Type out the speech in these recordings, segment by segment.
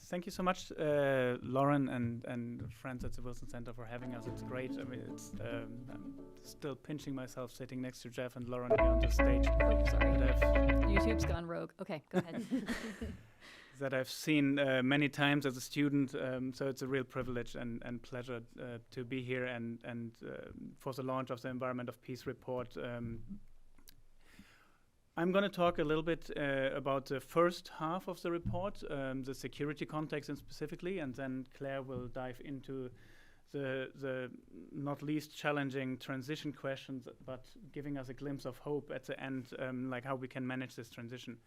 thank you so much, Lauren and friends at the Wilson Center for having us. It's great. I mean, it's I'm still pinching myself sitting next to Jeff and Lauren here on the stage. Oh, sorry. YouTube's gone rogue. Okay, go ahead. That I've seen many times as a student, so it's a real privilege and pleasure to be here and for the launch of the Environment of Peace report. I'm going to talk a little bit about the first half of the report, the security context and specifically, and then Claire will dive into the not least challenging transition questions, but giving us a glimpse of hope at the end, like how we can manage this transition.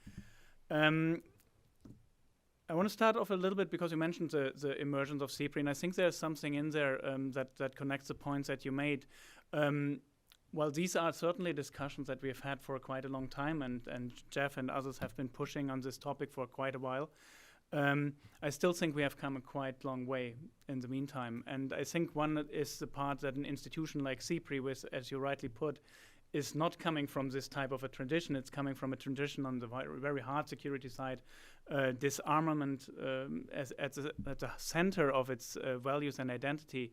I want to start off a little bit because you mentioned the emergence of SIPRI, and I think there's something in there that connects the points that you made. Well, these are certainly discussions that we've had for quite a long time, and Jeff and others have been pushing on this topic for quite a while. I still think we have come a quite long way in the meantime, and I think one is the part that an institution like SIPRI, with, as you rightly put, is not coming from this type of a tradition. It's coming from a tradition on the very hard security side, disarmament at the center of its values and identity,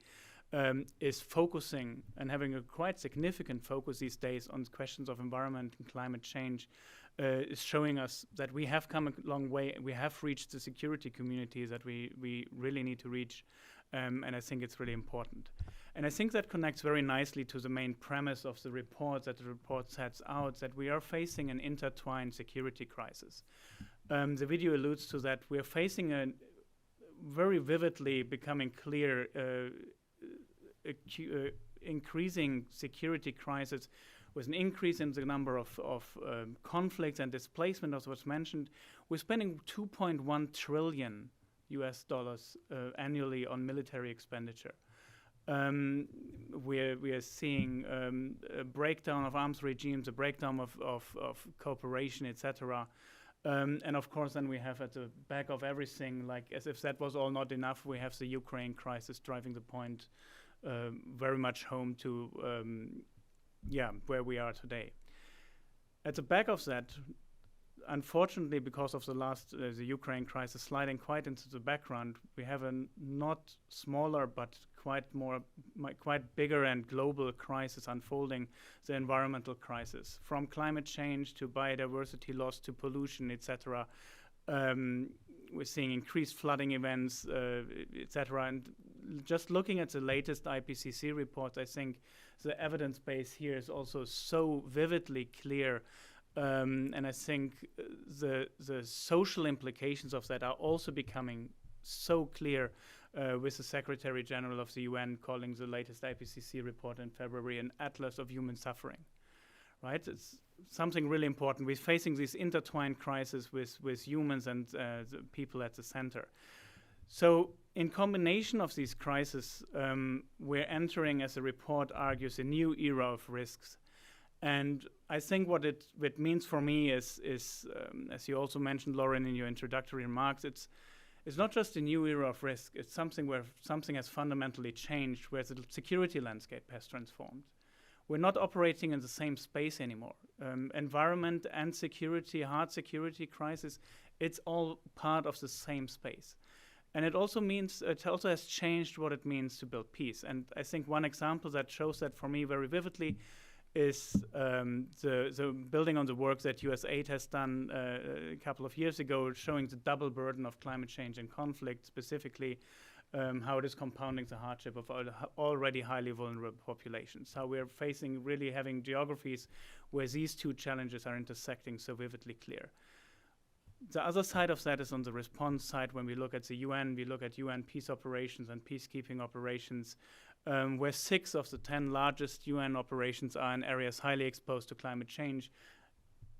is focusing and having a quite significant focus these days on questions of environment and climate change, is showing us that we have come a long way. We have reached the security community that we really need to reach, and I think it's really important. And I think that connects very nicely to the main premise of the report, that the report sets out that we are facing an intertwined security crisis. The video alludes to that. We are facing a very vividly becoming clear increasing security crisis with an increase in the number of conflicts and displacement, as was mentioned. We're spending $2.1 trillion US annually on military expenditure. We are seeing a breakdown of arms regimes, a breakdown of cooperation, etc. And of course, then we have at the back of everything, like as if that was all not enough, we have the Ukraine crisis driving the point very much home to where we are today. At the back of that, unfortunately, because of the Ukraine crisis sliding quite into the background, we have a not smaller but quite bigger and global crisis unfolding, the environmental crisis, from climate change to biodiversity loss to pollution, etc. We're seeing increased flooding events, etc. And just looking at the latest IPCC report, I think the evidence base here is also so vividly clear. And I think the social implications of that are also becoming so clear, with the Secretary General of the UN calling the latest IPCC report in February an atlas of human suffering. Right? It's something really important. We're facing this intertwined crisis with humans and the people at the center. So in combination of these crises, we're entering, as the report argues, a new era of risks. And I think what it means for me is as you also mentioned, Lauren, in your introductory remarks, it's not just a new era of risk. It's something where something has fundamentally changed, where the security landscape has transformed. We're not operating in the same space anymore. Environment and security, hard security crisis, it's all part of the same space. And it also has changed what it means to build peace. And I think one example that shows that for me very vividly is the building on the work that USAID has done a couple of years ago, showing the double burden of climate change and conflict, specifically how it is compounding the hardship of already highly vulnerable populations. How we're having geographies where these two challenges are intersecting so vividly clear. The other side of that is on the response side. When we look at the UN, we look at UN peace operations and peacekeeping operations, where 6 of the 10 largest UN operations are in areas highly exposed to climate change.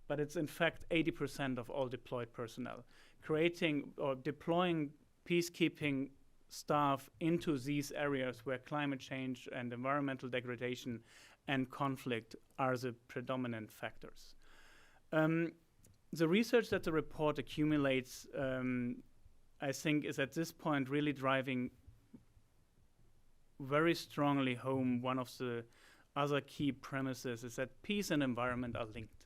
But it's in fact 80% of all deployed personnel. Creating or deploying peacekeeping staff into these areas where climate change and environmental degradation and conflict are the predominant factors. The research that the report accumulates, I think, is at this point really driving very strongly home one of the other key premises, is that peace and environment are linked.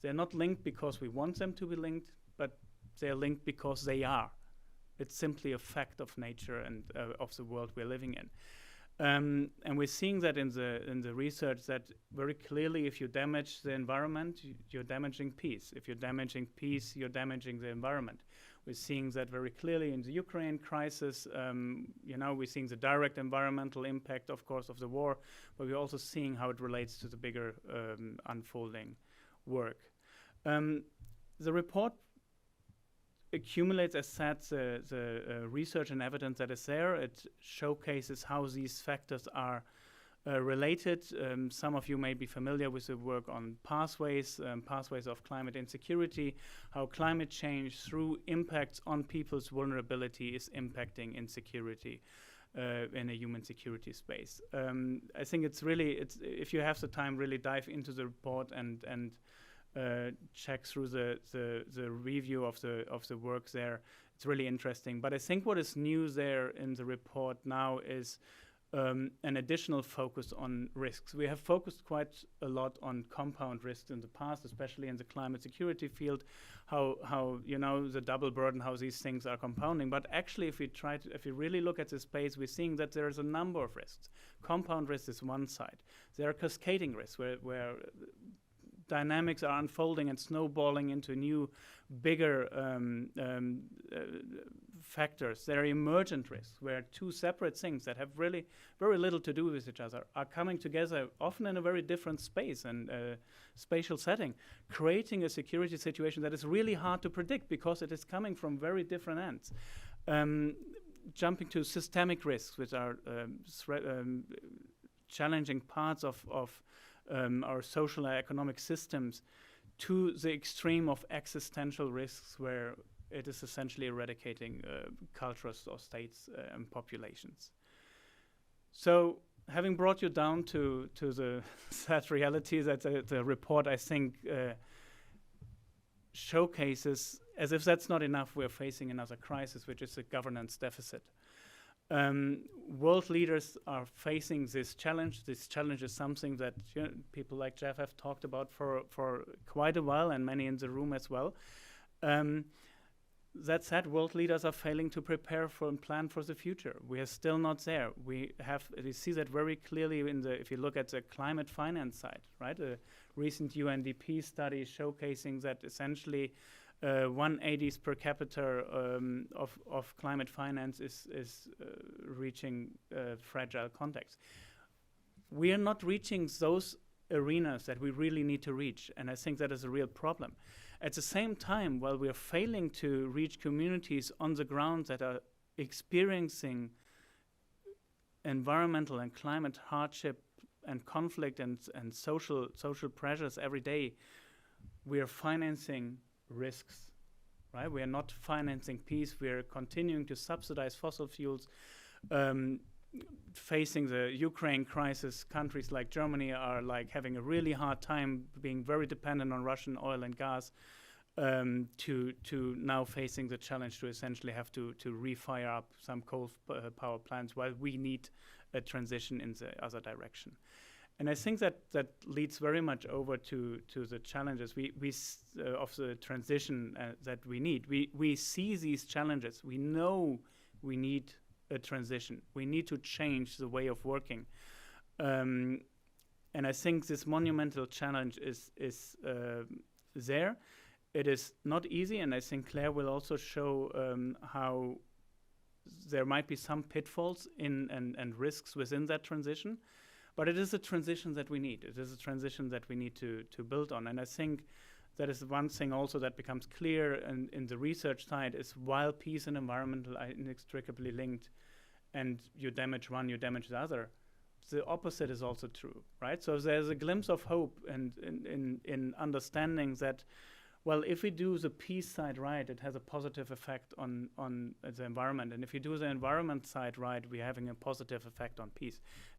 They're not linked because we want them to be linked, but they're linked because they are. It's simply a fact of nature and of the world we're living in. And we're seeing that in the research that very clearly, if you damage the environment, you're damaging peace. If you're damaging peace, you're damaging the environment. We're seeing that very clearly in the Ukraine crisis. We're seeing the direct environmental impact, of course, of the war, but we're also seeing how it relates to the bigger unfolding work. The report accumulates, as said, the research and evidence that is there. It showcases how these factors are related. Some of you may be familiar with the work on pathways of climate insecurity, how climate change through impacts on people's vulnerability is impacting insecurity in a human security space. I think it's if you have the time, really dive into the report and check through the review of the work there. It's really interesting. But I think what is new there in the report now is an additional focus on risks. We have focused quite a lot on compound risks in the past, especially in the climate security field, how the double burden, how these things are compounding. But actually, if we really look at the space, we're seeing that there is a number of risks. Compound risk is one side. There are cascading risks where dynamics are unfolding and snowballing into new, bigger factors. There are emergent risks, where two separate things that have really very little to do with each other are coming together, often in a very different space and spatial setting, creating a security situation that is really hard to predict because it is coming from very different ends. Jumping to systemic risks, which are challenging parts of our social and economic systems, to the extreme of existential risks, where it is essentially eradicating cultures or states and populations. So, having brought you down to the sad reality that the report, I think, showcases, as if that's not enough, we're facing another crisis, which is a governance deficit. World leaders are facing this challenge. This challenge is something that people like Jeff have talked about for quite a while, and many in the room as well. That said, world leaders are failing to prepare for and plan for the future. We are still not there. We see that very clearly if you look at the climate finance side, right? A recent UNDP study showcasing that essentially 180s per capita of climate finance is reaching fragile context. We are not reaching those arenas that we really need to reach, and I think that is a real problem. At the same time, while we are failing to reach communities on the ground that are experiencing environmental and climate hardship and conflict and social pressures every day, we are financing risks, right? We are not financing peace. We are continuing to subsidize fossil fuels. Facing the Ukraine crisis, countries like Germany are having a really hard time, being very dependent on Russian oil and gas, to now facing the challenge to essentially have to refire up some coal power plants, while we need a transition in the other direction. And I think that leads very much over to the challenges of the transition that we need. We see these challenges. We know we need a transition. We need to change the way of working. And I think this monumental challenge is there. It is not easy, and I think Claire will also show how there might be some pitfalls and risks within that transition. But it is a transition that we need. It is a transition that we need to build on. And I think that is one thing also that becomes clear in the research side is while peace and environmental are inextricably linked and you damage one, you damage the other, the opposite is also true, right? So there's a glimpse of hope and in understanding that, well, if we do the peace side right, it has a positive effect on the environment. And if you do the environment side right, we're having a positive effect on peace.